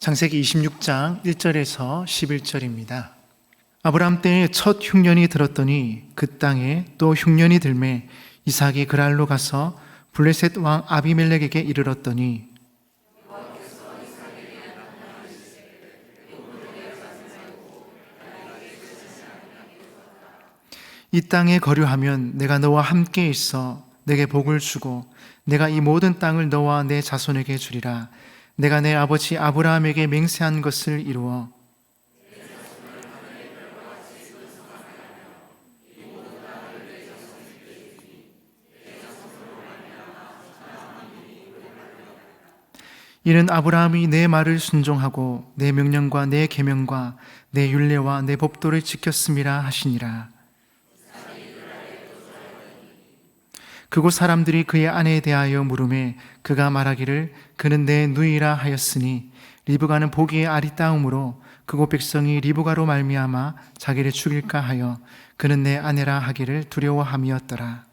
창세기 26장 1절에서 11절입니다. 아브라함 때에 첫 흉년이 들었더니 그 땅에 또 흉년이 들매 이삭이 그랄로 가서 블레셋 왕 아비멜렉에게 이르렀더니 이 땅에 거류하면 내가 너와 함께 있어 내게 복을 주고 내가 이 모든 땅을 너와 내 자손에게 주리라. 내가 내 아버지 아브라함에게 맹세한 것을 이루어 이는 아브라함이 내 말을 순종하고 내 명령과 내 계명과 내 율례와 내 법도를 지켰음이라 하시니라. 그곳 사람들이 그의 아내에 대하여 물으매 그가 말하기를 그는 내 누이라 하였으니 리브가는 보기에 아리따움으로 그곳 백성이 리브가로 말미암아 자기를 죽일까 하여 그는 내 아내라 하기를 두려워함이었더라.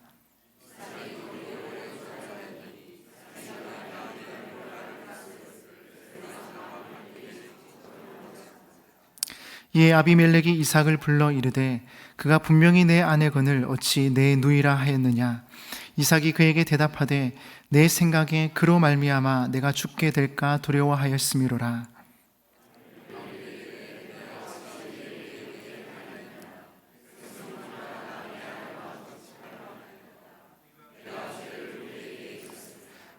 이에 아비멜렉이 이삭을 불러 이르되 그가 분명히 내 아내건을 어찌 내 누이라 하였느냐. 이삭이 그에게 대답하되 내 생각에 그로 말미암아 내가 죽게 될까 두려워하였음이로라.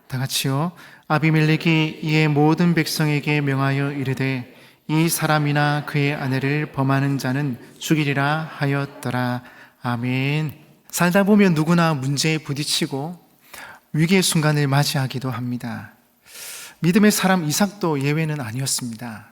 다 같이요. 아비멜렉이 이에 모든 백성에게 명하여 이르되 이 사람이나 그의 아내를 범하는 자는 죽이리라 하였더라. 아멘. 살다 보면 누구나 문제에 부딪히고 위기의 순간을 맞이하기도 합니다. 믿음의 사람 이삭도 예외는 아니었습니다.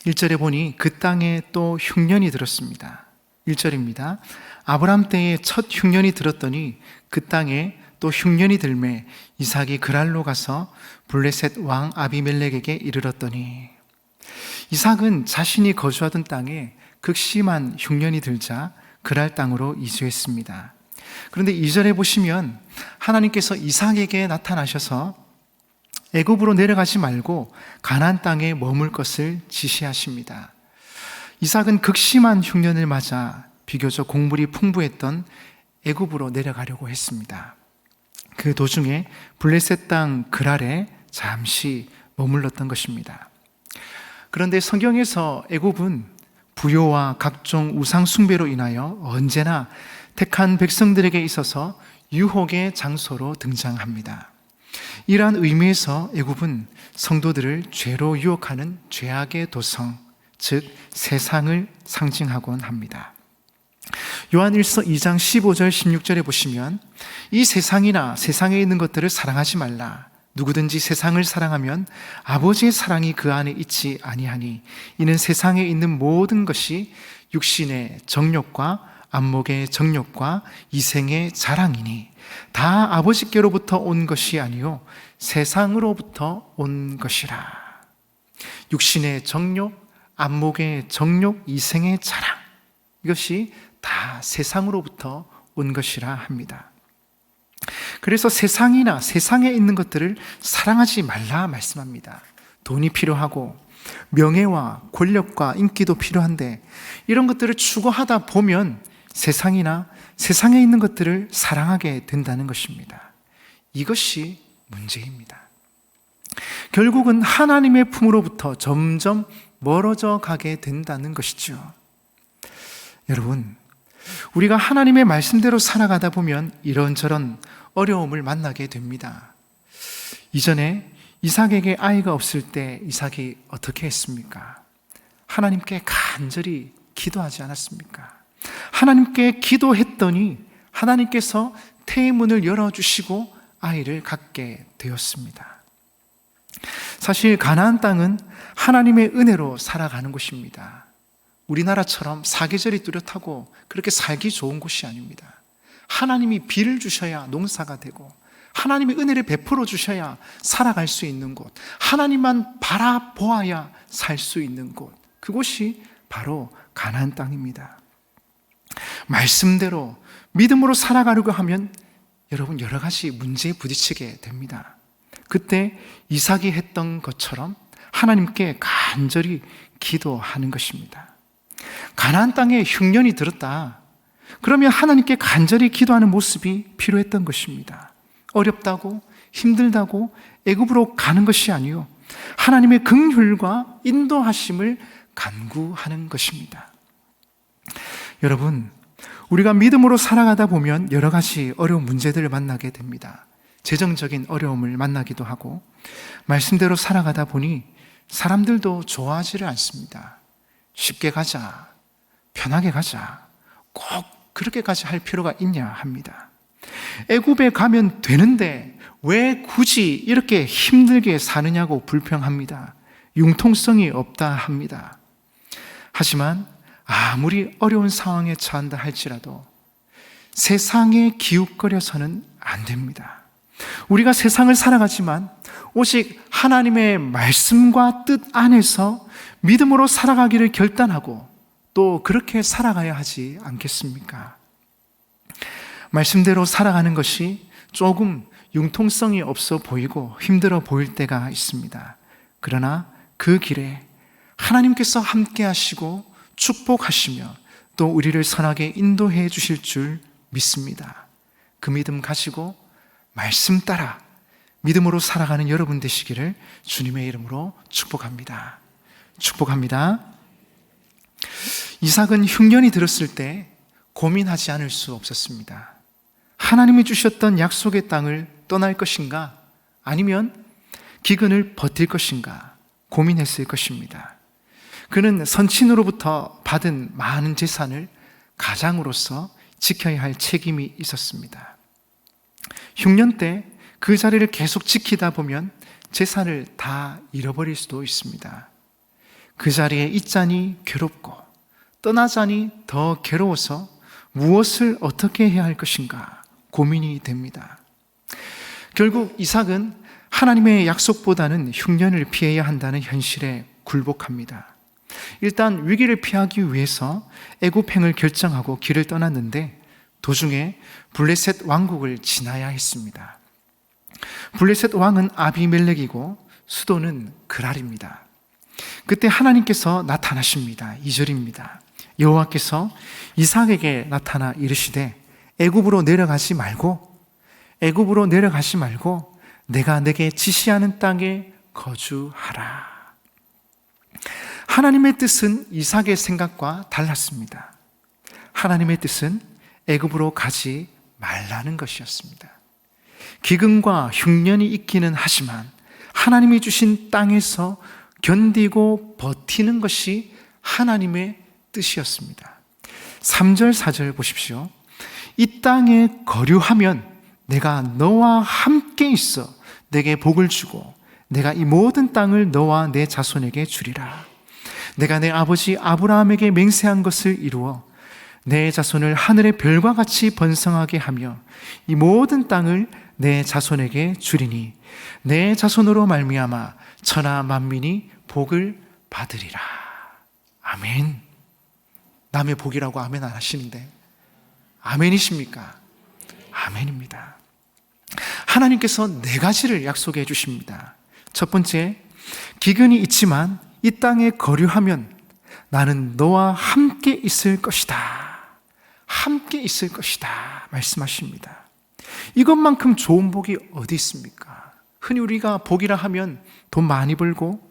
1절에 보니 그 땅에 또 흉년이 들었습니다. 1절입니다. 아브라함 때에 첫 흉년이 들었더니 그 땅에 또 흉년이 들매 이삭이 그랄로 가서 블레셋 왕 아비멜렉에게 이르렀더니 이삭은 자신이 거주하던 땅에 극심한 흉년이 들자 그랄 땅으로 이주했습니다. 그런데 2절에 보시면 하나님께서 이삭에게 나타나셔서 애굽으로 내려가지 말고 가나안 땅에 머물 것을 지시하십니다. 이삭은 극심한 흉년을 맞아 비교적 곡물이 풍부했던 애굽으로 내려가려고 했습니다. 그 도중에 블레셋 땅 그랄에 잠시 머물렀던 것입니다. 그런데 성경에서 애굽은 부요와 각종 우상 숭배로 인하여 언제나 택한 백성들에게 있어서 유혹의 장소로 등장합니다. 이러한 의미에서 애굽은 성도들을 죄로 유혹하는 죄악의 도성, 즉 세상을 상징하곤 합니다. 요한일서 2장 15절 16절에 보시면 이 세상이나 세상에 있는 것들을 사랑하지 말라. 누구든지 세상을 사랑하면 아버지의 사랑이 그 안에 있지 아니하니 이는 세상에 있는 모든 것이 육신의 정욕과 안목의 정욕과 이생의 자랑이니 다 아버지께로부터 온 것이 아니요 세상으로부터 온 것이라. 육신의 정욕, 안목의 정욕, 이생의 자랑, 이것이 다 세상으로부터 온 것이라 합니다. 그래서 세상이나 세상에 있는 것들을 사랑하지 말라 말씀합니다. 돈이 필요하고 명예와 권력과 인기도 필요한데 이런 것들을 추구하다 보면 세상이나 세상에 있는 것들을 사랑하게 된다는 것입니다. 이것이 문제입니다. 결국은 하나님의 품으로부터 점점 멀어져 가게 된다는 것이죠. 여러분, 우리가 하나님의 말씀대로 살아가다 보면 이런저런 어려움을 만나게 됩니다. 이전에 이삭에게 아이가 없을 때 이삭이 어떻게 했습니까? 하나님께 간절히 기도하지 않았습니까? 하나님께 기도했더니 하나님께서 태의 문을 열어주시고 아이를 갖게 되었습니다. 사실 가나안 땅은 하나님의 은혜로 살아가는 곳입니다. 우리나라처럼 사계절이 뚜렷하고 그렇게 살기 좋은 곳이 아닙니다. 하나님이 비를 주셔야 농사가 되고 하나님의 은혜를 베풀어 주셔야 살아갈 수 있는 곳, 하나님만 바라보아야 살 수 있는 곳, 그곳이 바로 가나안 땅입니다. 말씀대로 믿음으로 살아가려고 하면 여러분 여러 가지 문제에 부딪히게 됩니다. 그때 이삭이 했던 것처럼 하나님께 간절히 기도하는 것입니다. 가나안 땅에 흉년이 들었다. 그러면 하나님께 간절히 기도하는 모습이 필요했던 것입니다. 어렵다고 힘들다고 애굽으로 가는 것이 아니요, 하나님의 긍휼과 인도하심을 간구하는 것입니다. 여러분, 우리가 믿음으로 살아가다 보면 여러 가지 어려운 문제들을 만나게 됩니다. 재정적인 어려움을 만나기도 하고, 말씀대로 살아가다 보니 사람들도 좋아하지를 않습니다. 쉽게 가자, 편하게 가자, 꼭 그렇게까지 할 필요가 있냐 합니다. 애굽에 가면 되는데 왜 굳이 이렇게 힘들게 사느냐고 불평합니다. 융통성이 없다 합니다. 하지만 아무리 어려운 상황에 처한다 할지라도 세상에 기웃거려서는 안 됩니다. 우리가 세상을 살아가지만 오직 하나님의 말씀과 뜻 안에서 믿음으로 살아가기를 결단하고 또 그렇게 살아가야 하지 않겠습니까? 말씀대로 살아가는 것이 조금 융통성이 없어 보이고 힘들어 보일 때가 있습니다. 그러나 그 길에 하나님께서 함께 하시고 축복하시며 또 우리를 선하게 인도해 주실 줄 믿습니다. 그 믿음 가지고 말씀 따라 믿음으로 살아가는 여러분 되시기를 주님의 이름으로 축복합니다. 축복합니다. 이삭은 흉년이 들었을 때 고민하지 않을 수 없었습니다. 하나님이 주셨던 약속의 땅을 떠날 것인가, 아니면 기근을 버틸 것인가 고민했을 것입니다. 그는 선친으로부터 받은 많은 재산을 가장으로서 지켜야 할 책임이 있었습니다. 흉년 때 그 자리를 계속 지키다 보면 재산을 다 잃어버릴 수도 있습니다. 그 자리에 있자니 괴롭고 떠나자니 더 괴로워서 무엇을 어떻게 해야 할 것인가 고민이 됩니다. 결국 이삭은 하나님의 약속보다는 흉년을 피해야 한다는 현실에 굴복합니다. 일단 위기를 피하기 위해서 애굽행을 결정하고 길을 떠났는데 도중에 블레셋 왕국을 지나야 했습니다. 블레셋 왕은 아비멜렉이고 수도는 그랄입니다. 그때 하나님께서 나타나십니다. 2절입니다. 여호와께서 이삭에게 나타나 이르시되 애굽으로 내려가지 말고 내가 내게 지시하는 땅에 거주하라. 하나님의 뜻은 이삭의 생각과 달랐습니다. 하나님의 뜻은 애굽으로 가지 말라는 것이었습니다. 기근과 흉년이 있기는 하지만 하나님이 주신 땅에서 견디고 버티는 것이 하나님의 뜻이었습니다. 3절 4절 보십시오. 이 땅에 거류하면 내가 너와 함께 있어 내게 복을 주고 내가 이 모든 땅을 너와 내 자손에게 주리라. 내가 내 아버지 아브라함에게 맹세한 것을 이루어 내 자손을 하늘의 별과 같이 번성하게 하며 이 모든 땅을 내 자손에게 주리니 내 자손으로 말미암아 천하 만민이 복을 받으리라. 아멘. 남의 복이라고 아멘 안 하시는데 아멘이십니까? 아멘입니다. 하나님께서 4가지를 약속해 주십니다. 첫 번째, 기근이 있지만 이 땅에 거류하면 나는 너와 함께 있을 것이다. 함께 있을 것이다 말씀하십니다. 이것만큼 좋은 복이 어디 있습니까? 흔히 우리가 복이라 하면 돈 많이 벌고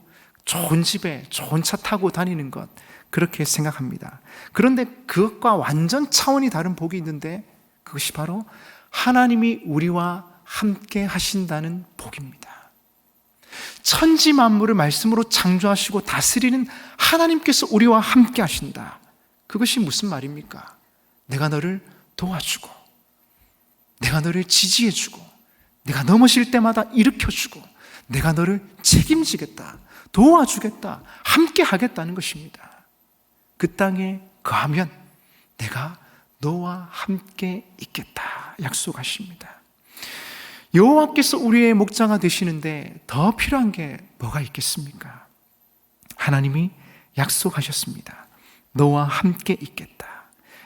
좋은 집에 좋은 차 타고 다니는 것, 그렇게 생각합니다. 그런데 그것과 완전 차원이 다른 복이 있는데 그것이 바로 하나님이 우리와 함께 하신다는 복입니다. 천지 만물을 말씀으로 창조하시고 다스리는 하나님께서 우리와 함께 하신다. 그것이 무슨 말입니까? 내가 너를 도와주고 내가 너를 지지해주고 내가 넘어질 때마다 일으켜주고 내가 너를 책임지겠다, 도와주겠다, 함께 하겠다는 것입니다. 그 땅에 거하면 내가 너와 함께 있겠다 약속하십니다. 여호와께서 우리의 목자가 되시는데 더 필요한 게 뭐가 있겠습니까? 하나님이 약속하셨습니다. 너와 함께 있겠다.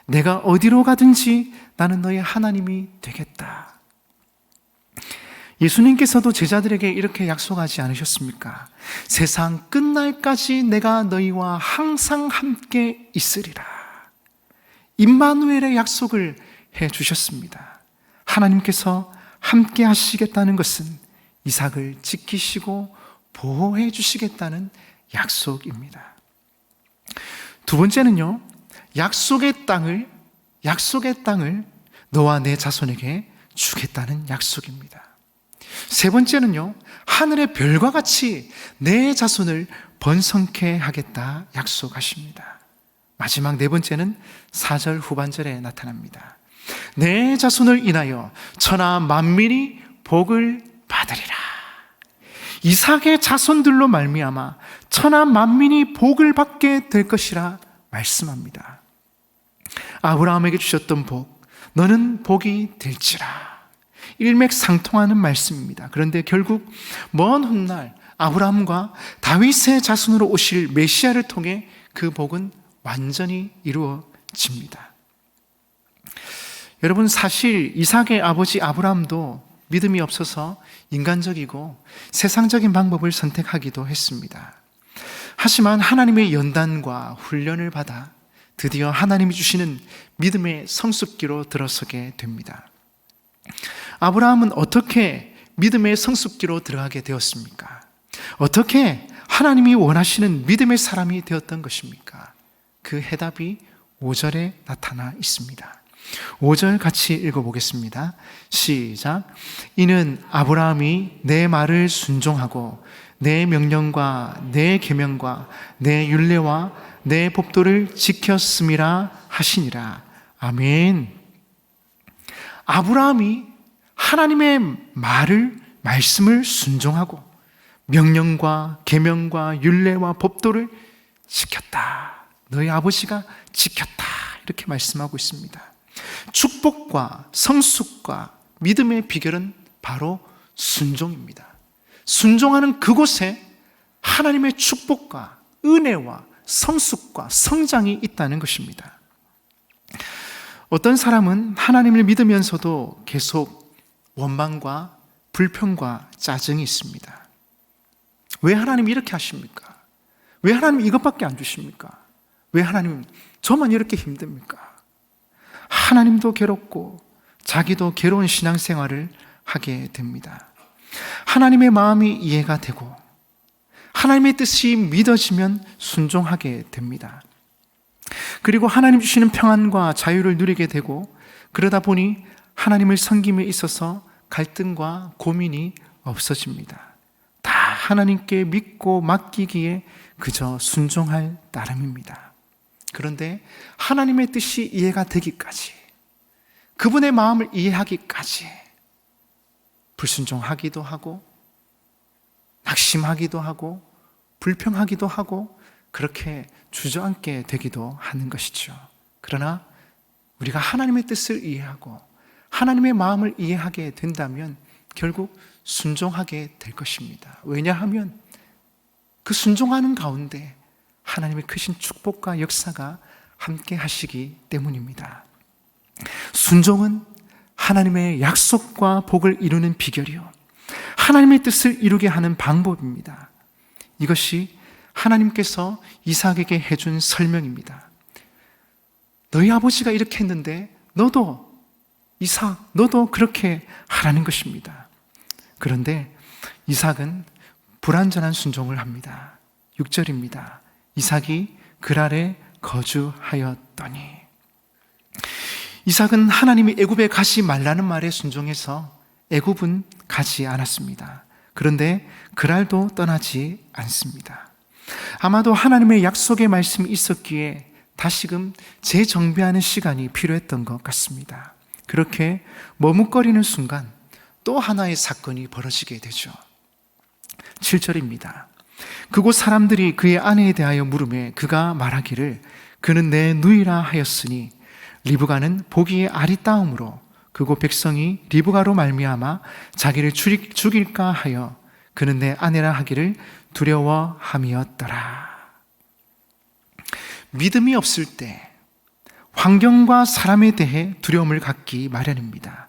내가 어디로 가든지 나는 너의 하나님이 되겠다. 예수님께서도 제자들에게 이렇게 약속하지 않으셨습니까? 세상 끝날까지 내가 너희와 항상 함께 있으리라. 임마누엘의 약속을 해 주셨습니다. 하나님께서 함께 하시겠다는 것은 이삭을 지키시고 보호해 주시겠다는 약속입니다. 두 번째는요, 약속의 땅을 너와 내 자손에게 주겠다는 약속입니다. 세 번째는요, 하늘의 별과 같이 내 자손을 번성케 하겠다 약속하십니다. 마지막 네 번째는 4절 후반절에 나타납니다. 내 자손을 인하여 천하 만민이 복을 받으리라. 이삭의 자손들로 말미암아 천하 만민이 복을 받게 될 것이라 말씀합니다. 아브라함에게 주셨던 복, 너는 복이 될지라. 일맥상통하는 말씀입니다. 그런데 결국 먼 훗날 아브라함과 다윗의 자손으로 오실 메시아를 통해 그 복은 완전히 이루어집니다. 여러분, 사실 이삭의 아버지 아브라함도 믿음이 없어서 인간적이고 세상적인 방법을 선택하기도 했습니다. 하지만 하나님의 연단과 훈련을 받아 드디어 하나님이 주시는 믿음의 성숙기로 들어서게 됩니다. 아브라함은 어떻게 믿음의 성숙기로 들어가게 되었습니까? 어떻게 하나님이 원하시는 믿음의 사람이 되었던 것입니까? 그 해답이 5절에 나타나 있습니다. 5절 같이 읽어보겠습니다. 시작. 이는 아브라함이 내 말을 순종하고 내 명령과 내 계명과 내 율례와 내 법도를 지켰음이라 하시니라. 아멘. 아브라함이 하나님의 말씀을 순종하고 명령과 계명과 율례와 법도를 지켰다. 너희 아버지가 지켰다. 이렇게 말씀하고 있습니다. 축복과 성숙과 믿음의 비결은 바로 순종입니다. 순종하는 그곳에 하나님의 축복과 은혜와 성숙과 성장이 있다는 것입니다. 어떤 사람은 하나님을 믿으면서도 계속 원망과 불평과 짜증이 있습니다. 왜 하나님 이렇게 하십니까? 왜 하나님 이것밖에 안 주십니까? 왜 하나님 저만 이렇게 힘듭니까? 하나님도 괴롭고 자기도 괴로운 신앙생활을 하게 됩니다. 하나님의 마음이 이해가 되고 하나님의 뜻이 믿어지면 순종하게 됩니다. 그리고 하나님 주시는 평안과 자유를 누리게 되고 그러다 보니 하나님을 섬김에 있어서 갈등과 고민이 없어집니다. 다 하나님께 믿고 맡기기에 그저 순종할 따름입니다. 그런데 하나님의 뜻이 이해가 되기까지, 그분의 마음을 이해하기까지 불순종하기도 하고 낙심하기도 하고 불평하기도 하고 그렇게 주저앉게 되기도 하는 것이죠. 그러나 우리가 하나님의 뜻을 이해하고 하나님의 마음을 이해하게 된다면 결국 순종하게 될 것입니다. 왜냐하면 그 순종하는 가운데 하나님의 크신 축복과 역사가 함께 하시기 때문입니다. 순종은 하나님의 약속과 복을 이루는 비결이요, 하나님의 뜻을 이루게 하는 방법입니다. 이것이 하나님께서 이삭에게 해준 설명입니다. 너희 아버지가 이렇게 했는데 너도, 이삭, 너도 그렇게 하라는 것입니다. 그런데 이삭은 불완전한 순종을 합니다. 6절입니다. 이삭이 그랄에 거주하였더니. 이삭은 하나님이 애굽에 가지 말라는 말에 순종해서 애굽은 가지 않았습니다. 그런데 그랄도 떠나지 않습니다. 아마도 하나님의 약속의 말씀이 있었기에 다시금 재정비하는 시간이 필요했던 것 같습니다. 그렇게 머뭇거리는 순간 또 하나의 사건이 벌어지게 되죠. 7절입니다. 그곳 사람들이 그의 아내에 대하여 물으매 그가 말하기를 그는 내 누이라 하였으니 리브가는 보기에 아리따움으로 그곳 백성이 리브가로 말미암아 자기를 죽일까 하여 그는 내 아내라 하기를 두려워함이었더라. 믿음이 없을 때 환경과 사람에 대해 두려움을 갖기 마련입니다.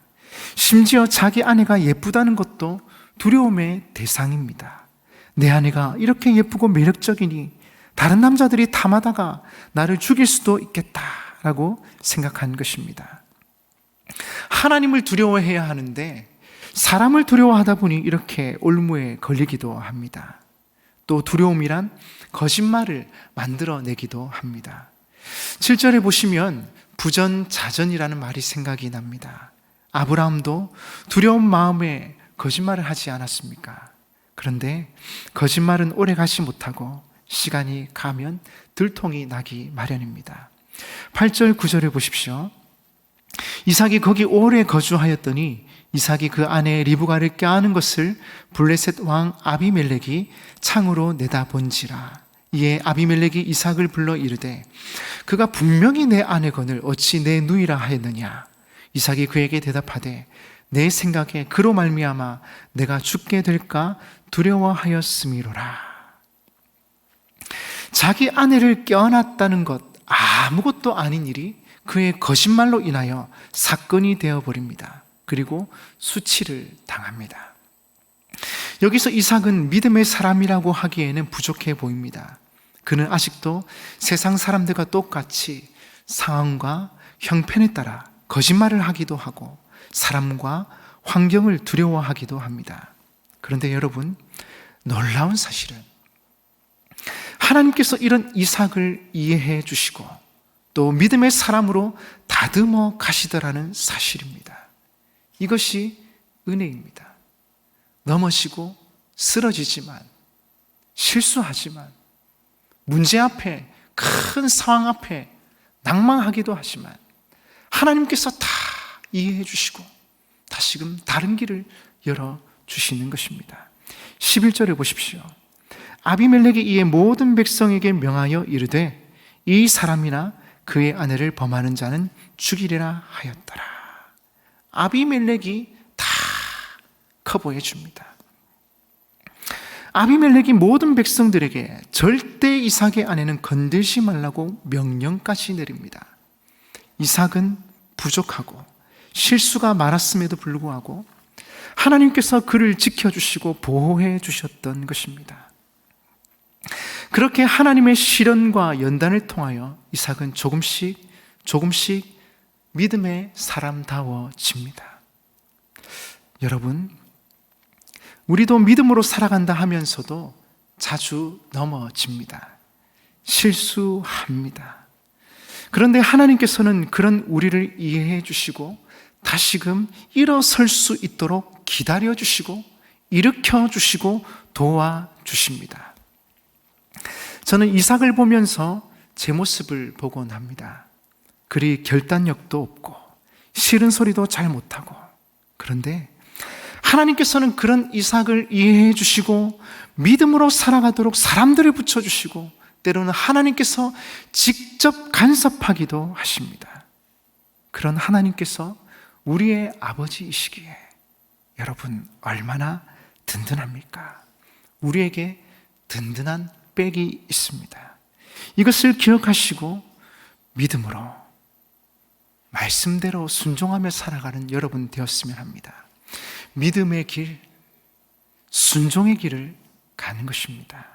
심지어 자기 아내가 예쁘다는 것도 것도 두려움의 대상입니다. 내 아내가 이렇게 예쁘고 매력적이니 다른 남자들이 탐하다가 나를 죽일 수도 있겠다라고 생각한 것입니다. 하나님을 두려워해야 하는데 사람을 두려워하다 보니 이렇게 올무에 걸리기도 합니다. 또 두려움이란 거짓말을 만들어내기도 합니다. 7절에 보시면 부전자전이라는 말이 생각이 납니다. 아브라함도 두려운 마음에 거짓말을 하지 않았습니까? 그런데 거짓말은 오래 가지 못하고 시간이 가면 들통이 나기 마련입니다. 8절 9절에 보십시오. 이삭이 거기 오래 거주하였더니 이삭이 그 아내 리브가를 껴안은 것을 블레셋 왕 아비멜렉이 창으로 내다본지라. 이에 아비멜렉이 이삭을 불러 이르되 그가 분명히 내 아내거늘 어찌 내 누이라 하였느냐. 이삭이 그에게 대답하되 내 생각에 그로 말미암아 내가 죽게 될까 두려워하였음이로라. 자기 아내를 껴안았다는 것, 아무것도 아닌 일이 그의 거짓말로 인하여 사건이 되어버립니다. 그리고 수치를 당합니다. 여기서 이삭은 믿음의 사람이라고 하기에는 부족해 보입니다. 그는 아직도 세상 사람들과 똑같이 상황과 형편에 따라 거짓말을 하기도 하고 사람과 환경을 두려워하기도 합니다. 그런데 여러분, 놀라운 사실은 하나님께서 이런 이삭을 이해해 주시고 또 믿음의 사람으로 다듬어 가시더라는 사실입니다. 이것이 은혜입니다. 넘어지고 쓰러지지만, 실수하지만, 문제 앞에, 큰 상황 앞에 낭망하기도 하지만 하나님께서 다 이해해 주시고 다시금 다른 길을 열어주시는 것입니다. 11절에 보십시오. 아비멜렉이 이에 모든 백성에게 명하여 이르되 이 사람이나 그의 아내를 범하는 자는 죽이리라 하였더라. 아비멜렉이 다 커버해 줍니다. 아비멜렉이 모든 백성들에게 절대 이삭의 아내는 건들지 말라고 명령까지 내립니다. 이삭은 부족하고 실수가 많았음에도 불구하고 하나님께서 그를 지켜주시고 보호해 주셨던 것입니다. 그렇게 하나님의 시련과 연단을 통하여 이삭은 조금씩 믿음의 사람다워집니다. 여러분, 우리도 믿음으로 살아간다 하면서도 자주 넘어집니다. 실수합니다. 그런데 하나님께서는 그런 우리를 이해해 주시고 다시금 일어설 수 있도록 기다려 주시고 일으켜 주시고 도와주십니다. 저는 이삭을 보면서 제 모습을 보곤 합니다. 그리 결단력도 없고 싫은 소리도 잘 못하고, 그런데 하나님께서는 그런 이삭을 이해해 주시고 믿음으로 살아가도록 사람들을 붙여주시고 때로는 하나님께서 직접 간섭하기도 하십니다. 그런 하나님께서 우리의 아버지이시기에 여러분 얼마나 든든합니까? 우리에게 든든한 백이 있습니다. 이것을 기억하시고 믿음으로 말씀대로 순종하며 살아가는 여러분 되었으면 합니다. 믿음의 길, 순종의 길을 가는 것입니다.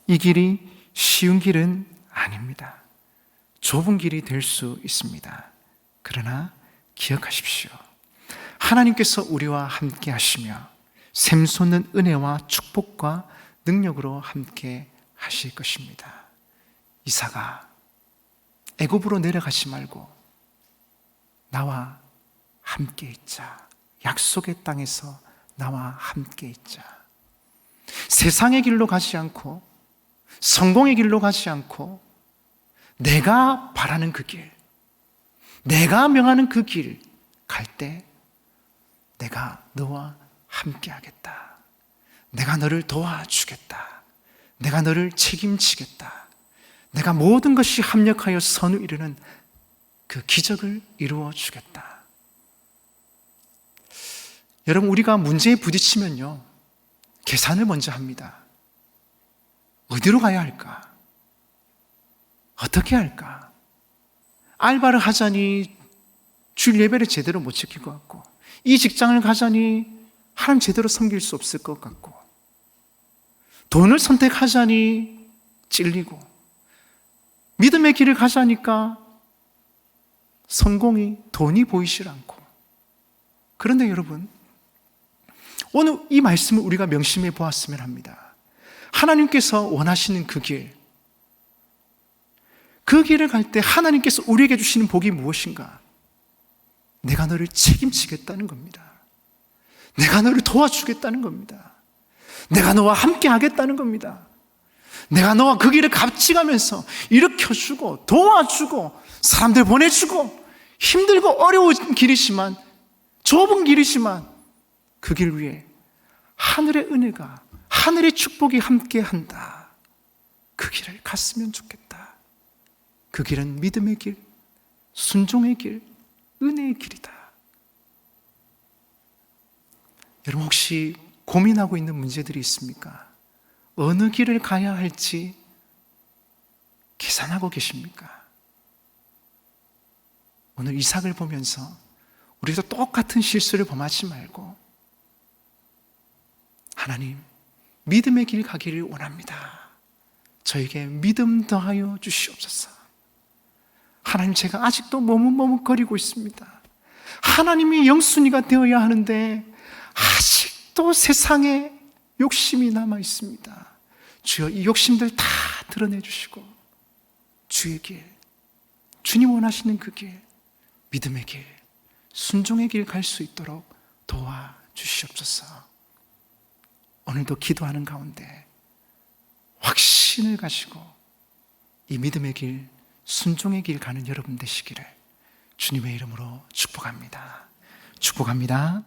이 길이 쉬운 길은 아닙니다. 좁은 길이 될 수 있습니다. 그러나 기억하십시오. 하나님께서 우리와 함께 하시며 샘솟는 은혜와 축복과 능력으로 함께 하실 것입니다. 이삭아, 애굽으로 내려가지 말고 나와 함께 있자. 약속의 땅에서 나와 함께 있자. 세상의 길로 가지 않고 성공의 길로 가지 않고 내가 바라는 그 길, 내가 명하는 그 길 갈 때 내가 너와 함께 하겠다. 내가 너를 도와주겠다. 내가 너를 책임지겠다. 내가 모든 것이 합력하여 선을 이루는 그 기적을 이루어 주겠다. 여러분, 우리가 문제에 부딪히면요, 계산을 먼저 합니다. 어디로 가야 할까? 어떻게 할까? 알바를 하자니 주일 예배를 제대로 못 지킬 것 같고, 이 직장을 가자니 하나님 제대로 섬길 수 없을 것 같고, 돈을 선택하자니 찔리고, 믿음의 길을 가자니까 성공이, 돈이 보이질 않고. 그런데 여러분, 오늘 이 말씀을 우리가 명심해 보았으면 합니다. 하나님께서 원하시는 그 길을 갈 때 하나님께서 우리에게 주시는 복이 무엇인가? 내가 너를 책임지겠다는 겁니다. 내가 너를 도와주겠다는 겁니다. 내가 너와 함께 하겠다는 겁니다. 내가 너와 그 길을 같이 가면서 일으켜주고 도와주고 사람들 보내주고, 힘들고 어려운 길이지만, 좁은 길이지만 그 길 위에 하늘의 은혜가, 하늘의 축복이 함께한다. 그 길을 갔으면 좋겠다. 그 길은 믿음의 길, 순종의 길, 은혜의 길이다. 여러분, 혹시 고민하고 있는 문제들이 있습니까? 어느 길을 가야 할지 계산하고 계십니까? 오늘 이삭을 보면서 우리도 똑같은 실수를 범하지 말고, 하나님, 믿음의 길 가기를 원합니다. 저에게 믿음 더하여 주시옵소서. 하나님, 제가 아직도 머뭇머뭇거리고 있습니다. 하나님이 영순위가 되어야 하는데 아직도 세상에 욕심이 남아 있습니다. 주여, 이 욕심들 다 드러내 주시고 주의 길, 주님 원하시는 그 길, 믿음의 길, 순종의 길 갈 수 있도록 도와주시옵소서. 오늘도 기도하는 가운데 확신을 가지고 이 믿음의 길, 순종의 길 가는 여러분 되시기를 주님의 이름으로 축복합니다. 축복합니다.